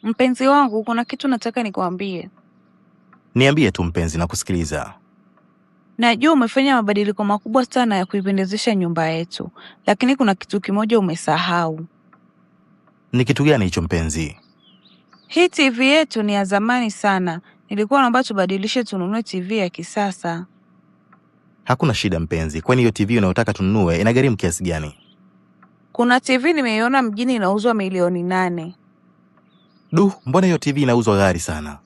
Mpenzi wangu, kuna kitu nataka nikwambie. Niambie tu mpenzi, na kusikiliza. Najua umefanya mabadiliko makubwa sana ya kuipendezesha nyumba yetu, lakini kuna kitu kimoja umesahau. Ni kitu gani hicho mpenzi? Hii TV yetu ni ya zamani sana. Nilikuwa naomba tubadilishe tununue TV ya kisasa. Hakuna shida mpenzi, kwani hiyo TV unayotaka tununue inagharimu kiasi gani? Kuna TV nimeiona mjini inauzwa milioni 8. Mbona hiyo TV inauzwa ghali sana?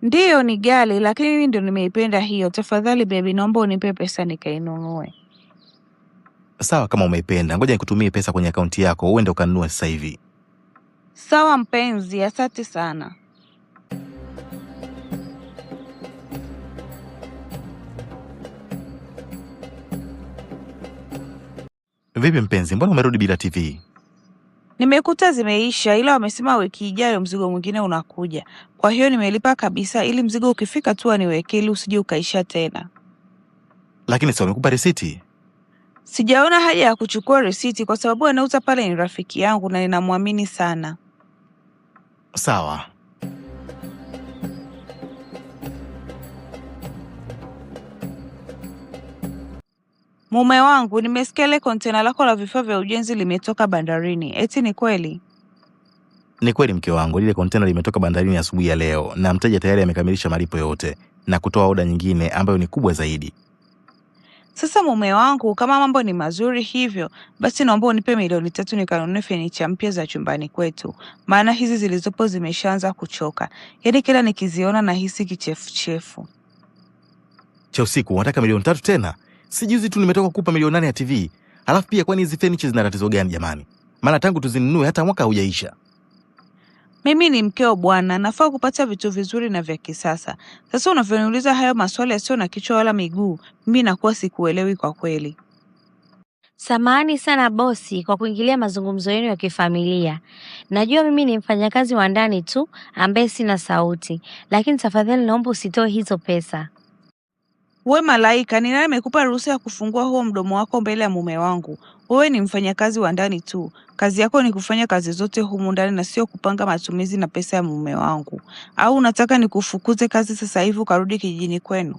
Ndiyo, ni ghali, lakini mimi ndio nimeipenda hiyo. Tafadhali baby, naomba unipe pesa nikainunue. Sawa, kama umeipenda, ngoja nikutumie pesa kwenye akaunti yako uende ukanunue sasa hivi. Sawa mpenzi, asante sana. Vipi mpenzi, mbona umerudi bila TV? Nimekuta zimeisha, ila wamesema wiki ijayo mzigo mwingine unakuja. Kwa hiyo nimelipa kabisa ili mzigo ukifika tu aniwekee ili usije ukaisha tena. Lakini si wamekupa risiti? Sijaona haja ya kuchukua risiti kwa sababu anauza pale ni rafiki yangu na ninamwamini sana. Sawa. Mume wangu, nimesikia ile kontena lako la vifaa vya ujenzi limetoka bandarini. Eti ni kweli? Ni kweli mke wangu, lile kontena limetoka bandarini asubuhi ya leo na mteja tayari amekamilisha malipo yote na kutoa oda nyingine ambayo ni kubwa zaidi. Sasa mume wangu, kama mambo ni mazuri hivyo, basi naomba unipe milioni 3 nikanunue fenicha mpya za chumbani kwetu. Maana hizi zilizopo zimeshaanza kuchoka. Yaani kila nikiziona nahisi kichefuchefu. Cha usiku, unataka milioni 3 tena? Si juzi tu nimetoka kukupa milioni 8 ya TV. Alafu pia kwani hizi furniture zina tatizo gani jamani? Maana tangu tuzinunue hata mwaka haujaisha. Mimi ni mkeo bwana, nafaa kupata vitu vizuri na vya kisasa. Sasa unavyoniuliza hayo maswali yasiyo na kichwa wala miguu, mimi nakuwa sikuelewi kwa kweli. Samahani sana bosi kwa kuingilia mazungumzo yenu ya kifamilia. Najua mimi ni mfanyakazi wa ndani tu ambaye sina sauti, lakini tafadhali naomba usitoe hizo pesa. We Malaika, ni nani amekupa ruhusa ya kufungua huo mdomo wako mbele ya mume wangu? Wewe ni mfanyakazi wa ndani tu. Kazi yako ni kufanya kazi zote humu ndani na sio kupanga matumizi na pesa ya mume wangu. Au unataka nikufukuze kazi sasa hivi ukarudi kijijini kwenu?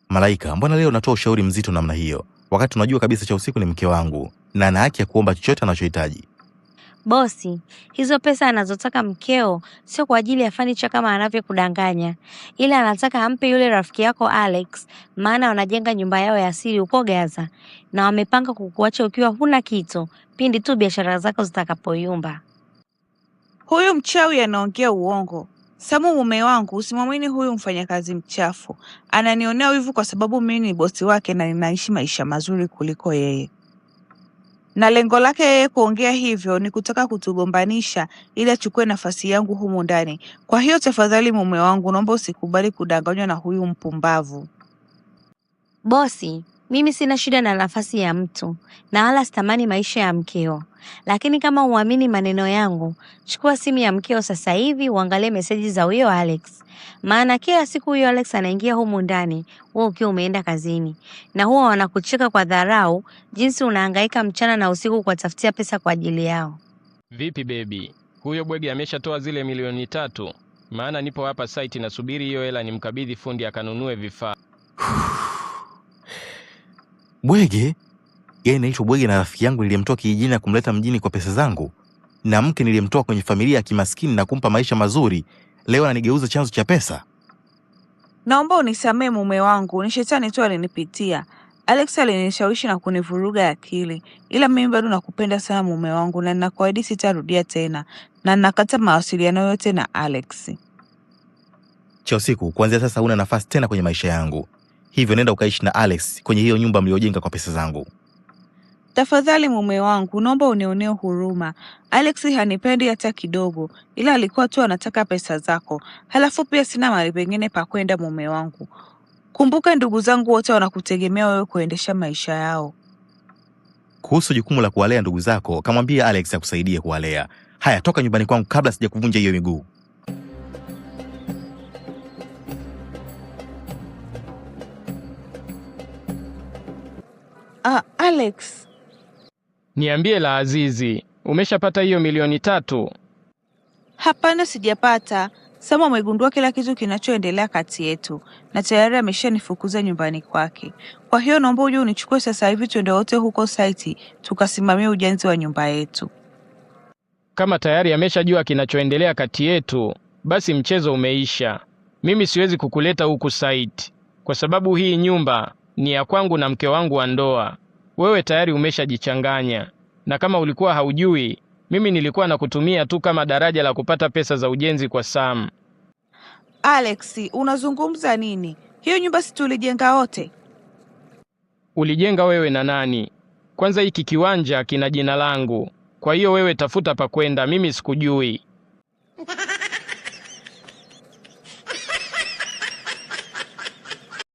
Malaika, mbona leo unatoa ushauri mzito namna hiyo? Wakati unajua kabisa Cha usiku ni mke wangu na ana haki ya kuomba chochote anachohitaji. Bosi, hizo pesa anazotaka mkeo sio kwa ajili ya fanicha kama anavyokudanganya. Ila anataka ampe yule rafiki yako Alex, maana wanajenga nyumba yao ya asili huko Gaza na wamepanga kukuacha ukiwa huna kitu pindi tu biashara zako zitakapoyumba. Huyu mchawi anaongea uongo. Samu mume wangu, usimwamini huyu mfanyakazi mchafu. Ananionea wivu kwa sababu mimi ni bosi wake na ninaishi maisha mazuri kuliko yeye. Na lengo lake yeye kuongea hivyo ni kutaka kutugombanisha ili achukue nafasi yangu humu ndani. Kwa hiyo tafadhali mume wangu, naomba usikubali kudanganywa na huyu mpumbavu. Bosi, mimi sina shida na nafasi ya mtu na wala sitamani maisha ya mkeo. Lakini kama uamini maneno yangu, chukua simu ya mkeo sasa hivi uangalie meseji za huyo Alex. Maana kila siku huyo Alex anaingia humu ndani, wewe ukiwa umeenda kazini. Na huwa wanakucheka kwa dharau jinsi unahangaika mchana na usiku kuwatafutia pesa kwa ajili yao. Vipi baby? Huyo bwege ameshatoa zile milioni 3. Maana nipo hapa site nasubiri hiyo hela nimkabidhi fundi akanunue vifaa. Bwege? Yeye anaitwa bwege na rafiki yangu niliyemtoa kijijini na kumleta mjini kwa pesa zangu. Na mke niliyemtoa kwenye familia ya kimaskini na kumpa maisha mazuri, leo ananigeuza chanzo cha pesa. Naomba unisamee mume wangu, ni shetani tu alinipitia. Alex alinishawishi na kunivuruga akili. Ila mimi bado nakupenda sana mume wangu na ninakuahidi sitarudia tena. Na nakata mawasiliano yote na Alex. Cha usiku, kuanzia sasa huna nafasi tena kwenye maisha yangu. Hivyo nenda ukaishi na Alex kwenye hiyo nyumba mliojenga kwa pesa zangu. Tafadhali mume wangu, naomba unionee huruma. Alex hanipendi hata kidogo, ila alikuwa tu anataka pesa zako. Halafu pia sina mahali pengine pa kwenda mume wangu. Kumbuka ndugu zangu wote wanakutegemea wewe kuendesha maisha yao. Kuhusu jukumu la kuwalea ndugu zako, kamwambia Alex akusaidie kuwalea. Haya, toka nyumbani kwangu kabla sijakuvunja hiyo miguu. Alex. Niambie la Azizi, umeshapata hiyo milioni 3? Hapana, sijapata. Samu amegundua kila kitu kinachoendelea kati yetu na tayari ameshanifukuza nyumbani kwake. Kwa hiyo naomba uje unichukue sasa hivi tuende wote huko site tukasimamia ujenzi wa nyumba yetu. Kama tayari ameshajua kinachoendelea kati yetu, basi mchezo umeisha. Mimi siwezi kukuleta huku site kwa sababu hii nyumba ni ya kwangu na mke wangu wa ndoa. Wewe tayari umeshajichanganya, na kama ulikuwa haujui, mimi nilikuwa nakutumia tu kama daraja la kupata pesa za ujenzi kwa Sam. Alex, unazungumza nini? Hiyo nyumba si tulijenga wote? Ulijenga wewe na nani? Kwanza hiki kiwanja kina jina langu. Kwa hiyo wewe tafuta pa kwenda, mimi sikujui.